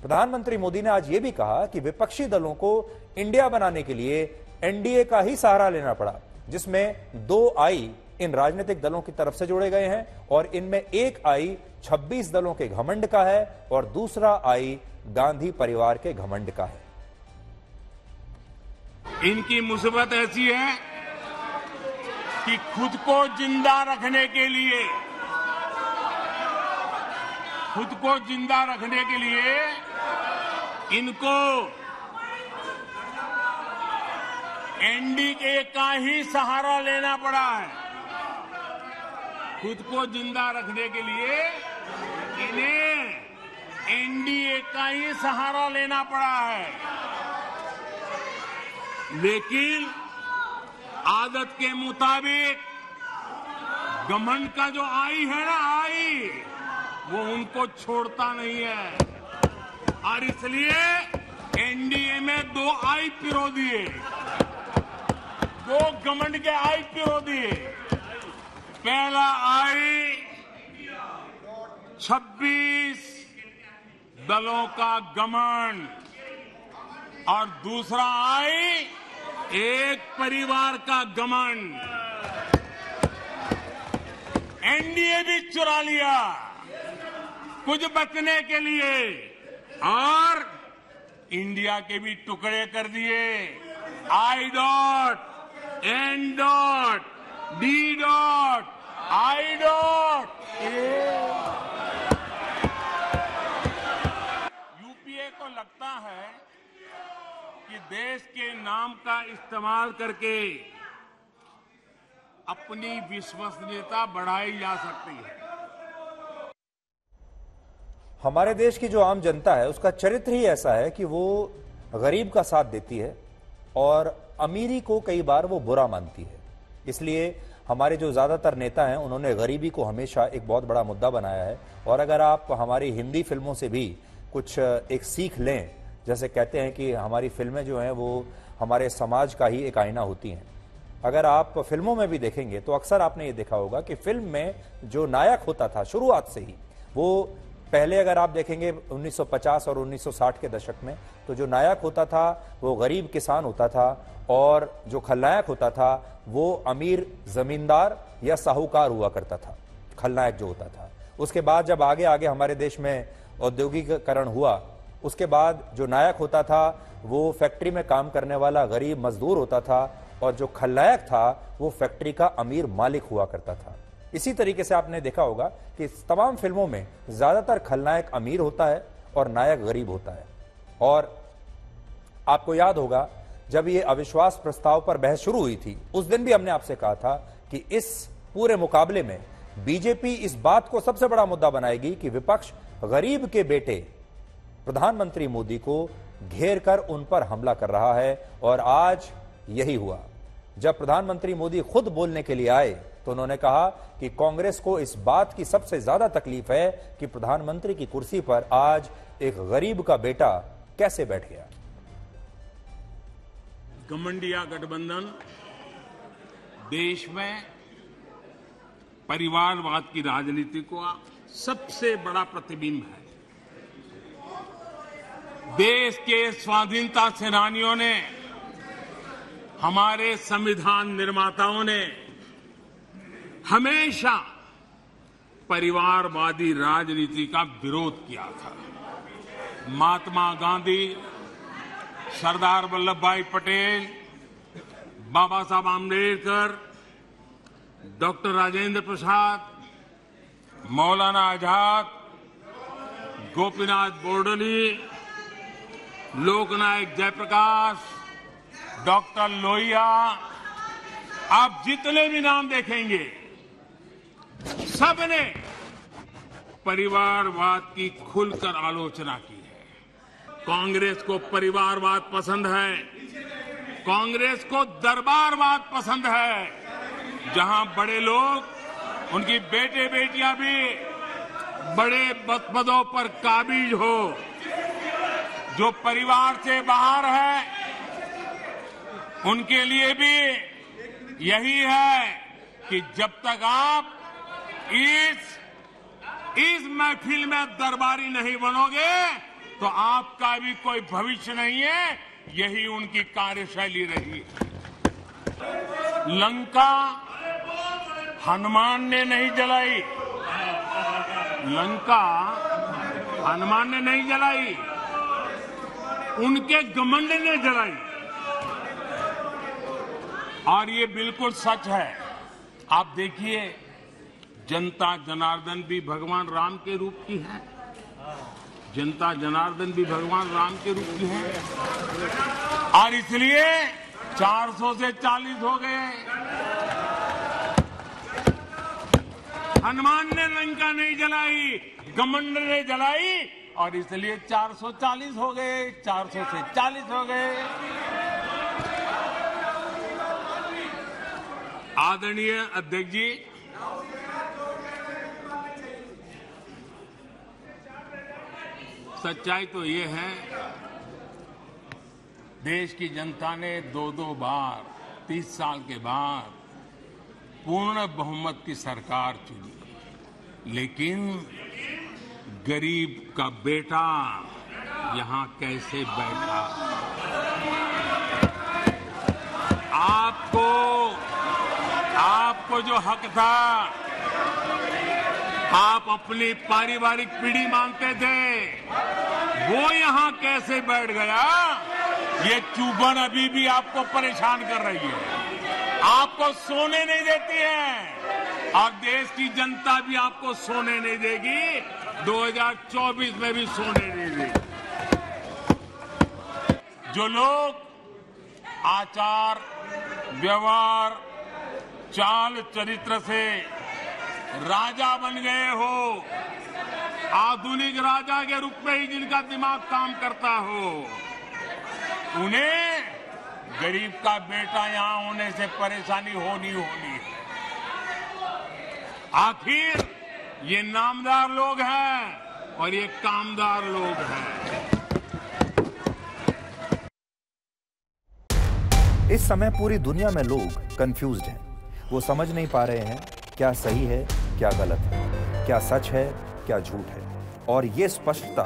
प्रधानमंत्री मोदी ने आज यह भी कहा कि विपक्षी दलों को इंडिया बनाने के लिए एनडीए का ही सहारा लेना पड़ा, जिसमें 2 आई इन राजनीतिक दलों की तरफ से जोड़े गए हैं और इनमें एक आई 26 दलों के घमंड का है और दूसरा आई गांधी परिवार के घमंड का है। इनकी मुसीबत ऐसी है कि खुद को जिंदा रखने के लिए इनको एनडीए का ही सहारा लेना पड़ा है। खुद को जिंदा रखने के लिए इन्हें एनडीए का ही सहारा लेना पड़ा है। लेकिन आदत के मुताबिक घमंड का जो आई है ना, आई वो उनको छोड़ता नहीं है और इसलिए एनडीए में 2 आई पिरो दिए, 2 घमंड के आई पिरो दिए। पहला आई 26 दलों का घमंड और दूसरा आई एक परिवार का घमंड। एनडीए भी चुरा लिया कुछ बचने के लिए और इंडिया के भी टुकड़े कर दिए। I dot, N dot, D dot, I dot. UPA को लगता है कि देश के नाम का इस्तेमाल करके अपनी विश्वसनीयता बढ़ाई जा सकती है। हमारे देश की जो आम जनता है उसका चरित्र ही ऐसा है कि वो गरीब का साथ देती है और अमीरी को कई बार वो बुरा मानती है। इसलिए हमारे जो ज्यादातर नेता हैं उन्होंने गरीबी को हमेशा एक बहुत बड़ा मुद्दा बनाया है। और अगर आप हमारी हिंदी फिल्मों से भी कुछ एक सीख लें, जैसे कहते हैं कि हमारी फिल्में जो हैं वो हमारे समाज का ही एक आईना होती हैं। अगर आप फिल्मों में भी देखेंगे तो अक्सर आपने ये देखा होगा कि फिल्म में जो नायक होता था शुरुआत से ही, वो पहले अगर आप देखेंगे 1950 और 1960 के दशक में, तो जो नायक होता था वो गरीब किसान होता था और जो खलनायक होता था वो अमीर जमींदार या साहूकार हुआ करता था, खलनायक जो होता था। उसके बाद जब आगे आगे हमारे देश में औद्योगिकीकरण हुआ, उसके बाद जो नायक होता था वो फैक्ट्री में काम करने वाला गरीब मजदूर होता था और जो खलनायक था वो फैक्ट्री का अमीर मालिक हुआ करता था। इसी तरीके से आपने देखा होगा कि तमाम फिल्मों में ज्यादातर खलनायक अमीर होता है और नायक गरीब होता है। और आपको याद होगा जब ये अविश्वास प्रस्ताव पर बहस शुरू हुई थी, उस दिन भी हमने आपसे कहा था कि इस पूरे मुकाबले में बीजेपी इस बात को सबसे बड़ा मुद्दा बनाएगी कि विपक्ष गरीब के बेटे प्रधानमंत्री मोदी को घेर कर उन पर हमला कर रहा है। और आज यही हुआ। जब प्रधानमंत्री मोदी खुद बोलने के लिए आए तो उन्होंने कहा कि कांग्रेस को इस बात की सबसे ज्यादा तकलीफ है कि प्रधानमंत्री की कुर्सी पर आज एक गरीब का बेटा कैसे बैठ गया। घमंडिया गठबंधन देश में परिवारवाद की राजनीति का सबसे बड़ा प्रतिबिंब है। देश के स्वाधीनता सेनानियों ने, हमारे संविधान निर्माताओं ने हमेशा परिवारवादी राजनीति का विरोध किया था। महात्मा गांधी, सरदार वल्लभ भाई पटेल, बाबा साहब आम्बेडकर, डॉक्टर राजेंद्र प्रसाद, मौलाना आजाद, गोपीनाथ बोरदोली, लोकनायक जयप्रकाश, डॉक्टर लोहिया, आप जितने भी नाम देखेंगे सबने परिवारवाद की खुलकर आलोचना की है। कांग्रेस को परिवारवाद पसंद है, कांग्रेस को दरबारवाद पसंद है, जहां बड़े लोग, उनकी बेटे बेटियां भी बड़े पदों पर काबिज हो। जो परिवार से बाहर है उनके लिए भी यही है कि जब तक आप इस महफिल में दरबारी नहीं बनोगे तो आपका भी कोई भविष्य नहीं है। यही उनकी कार्यशैली रही। लंका हनुमान ने नहीं जलाई, लंका हनुमान ने नहीं जलाई, उनके घमंड ने जलाई। और ये बिल्कुल सच है। आप देखिए, जनता जनार्दन भी भगवान राम के रूप की है, जनता जनार्दन भी भगवान राम के रूप की है। और इसलिए 400 से 40 हो गए। हनुमान ने लंका नहीं जलाई, घमंड ने जलाई, और इसलिए 440 हो गए, 400 से 40 हो गए। आदरणीय अध्यक्ष जी, सच्चाई तो ये है, देश की जनता ने 2-2 बार 30 साल के बाद पूर्ण बहुमत की सरकार चुनी, लेकिन गरीब का बेटा यहां कैसे बैठा? आपको जो हक था, आप अपनी पारिवारिक पीढ़ी मांगते थे, वो यहां कैसे बैठ गया? ये चुभन अभी भी आपको परेशान कर रही है, आपको सोने नहीं देती है, और देश की जनता भी आपको सोने नहीं देगी। 2024 में भी सोने नहीं देगी। जो लोग आचार व्यवहार चाल चरित्र से राजा बन गए हो, आधुनिक राजा के रूप में ही जिनका दिमाग काम करता हो, उन्हें गरीब का बेटा यहां होने से परेशानी होनी है। आखिर ये नामदार लोग हैं और ये कामदार लोग हैं। इस समय पूरी दुनिया में लोग कंफ्यूज्ड हैं। वो समझ नहीं पा रहे हैं क्या सही है, क्या गलत है, क्या सच है, क्या झूठ है। और ये स्पष्टता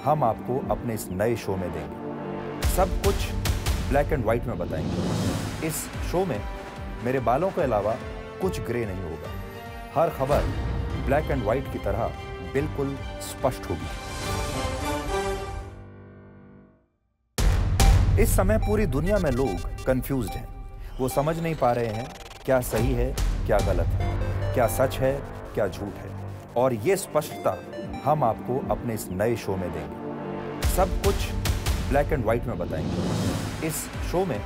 हम आपको अपने इस नए शो में देंगे। सब कुछ ब्लैक एंड व्हाइट में बताएंगे। इस शो में मेरे बालों के अलावा कुछ ग्रे नहीं होगा। हर खबर ब्लैक एंड व्हाइट की तरह बिल्कुल स्पष्ट होगी। इस समय पूरी दुनिया में लोग कंफ्यूज्ड हैं। वो समझ नहीं पा रहे हैं क्या सही है, क्या गलत है, क्या सच है, क्या झूठ है। और ये स्पष्टता हम आपको अपने इस नए शो में देंगे। सब कुछ ब्लैक एंड व्हाइट में बताएंगे। इस शो में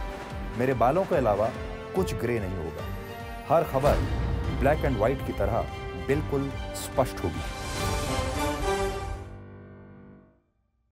मेरे बालों के अलावा कुछ ग्रे नहीं होगा। हर खबर ब्लैक एंड व्हाइट की तरह बिल्कुल स्पष्ट होगी।